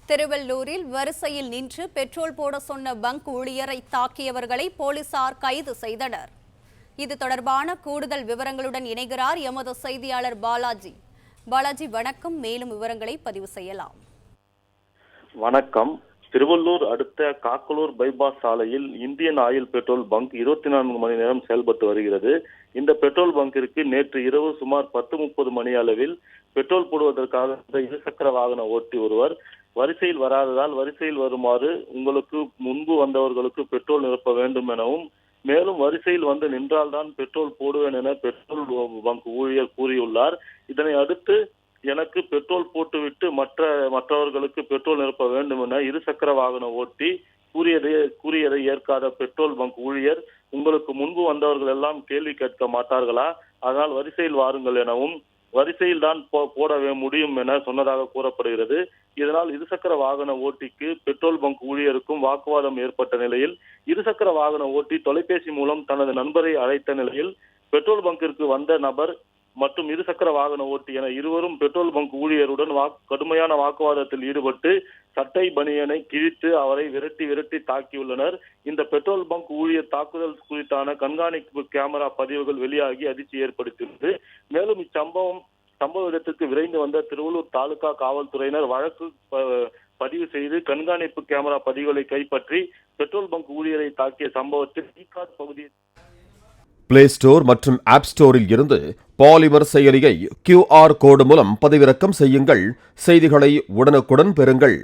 திருவள்ளூரில் வரிசையில் நின்று பெட்ரோல் போட சொன்ன பங்க் ஊழியரை தாக்கியவர்களை போலீசார் கைது செய்தனர். இது தொடர்பான கூடுதல் விவரங்களுடன் இணைகிறார் எமது செய்தியாளர் பாலாஜி. வணக்கம். மேலும் விவரங்களை பதிவு செய்யலாம். வணக்கம். திருவள்ளூர் அடுத்த காக்கலூர் பைபாஸ் சாலையில் இந்தியன் ஆயில் பெட்ரோல் பங்க் 24 மணி நேரம் செயல்பட்டு வருகிறது. இந்த பெட்ரோல் பங்கிற்கு நேற்று இரவு சுமார் 10:30 மணி அளவில் பெட்ரோல் போடுவதற்காக இருசக்கர வாகன ஓட்டி ஒருவர் வரிசையில் வராததால் வரிசையில் வருமாறு உங்களுக்கு முன்பு வந்தவர்களுக்கு பெட்ரோல் நிரப்ப வேண்டும் எனவும், மேலும் வரிசையில் வந்து நின்றால்தான் பெட்ரோல் போடுவேன் என பெட்ரோல் பங்க் ஊழியர் கூறியுள்ளார். இதனை அடுத்து எனக்கு பெட்ரோல் போட்டுவிட்டு மற்றவர்களுக்கு பெட்ரோல் நிரப்ப வேண்டும் என இருசக்கர வாகன ஓட்டி கூறியதை ஏற்காத பெட்ரோல் பங்க் ஊழியர், உங்களுக்கு முன்பு வந்தவர்கள் எல்லாம் கேள்வி கேட்க மாட்டார்களா, அதனால் வரிசையில் வாருங்கள் எனவும், வரிசையில் தான் போட முடியும் என சொன்னதாக கூறப்படுகிறது. இதனால் இருசக்கர வாகன ஓட்டிக்கு பெட்ரோல் பங்க் ஊழியருக்கும் வாக்குவாதம் ஏற்பட்ட நிலையில் இருசக்கர வாகன ஓட்டி தொலைபேசி மூலம் தனது நண்பரை அழைத்த நிலையில் பெட்ரோல் பங்கிற்கு வந்த நபர் மற்றும் இருசக்கர வாகன ஓட்டி என இருவரும் பெட்ரோல் பங்க் ஊழியருடன் கடுமையான வாக்குவாதத்தில் ஈடுபட்டு சட்டை பனியனை கிழித்து அவரை விரட்டி தாக்கியுள்ளனர். இந்த பெட்ரோல் பங்க் ஊழியர் தாக்குதல் குறித்தான கண்காணிப்பு கேமரா பதிவுகள் வெளியாகி அதிர்ச்சி ஏற்படுத்தியுள்ளது. மேலும் சம்பவ இடத்திற்கு விரைந்து வந்த திருவள்ளூர் தாலுகா காவல்துறையினர் வழக்கு பதிவு செய்து கண்காணிப்பு கேமரா பதிவுகளை கைப்பற்றி பெட்ரோல் பங்க் ஊழியரை தாக்கிய சம்பவத்தில் ஈக்காடு பகுதியில் பிளே ஸ்டோர் மற்றும் ஆப் ஸ்டோரில் இருந்து பாலிமர் செயலியை QR கோடு மூலம் பதிவிறக்கம் செய்யுங்கள். செய்திகளை உடனுக்குடன் பெறுங்கள்.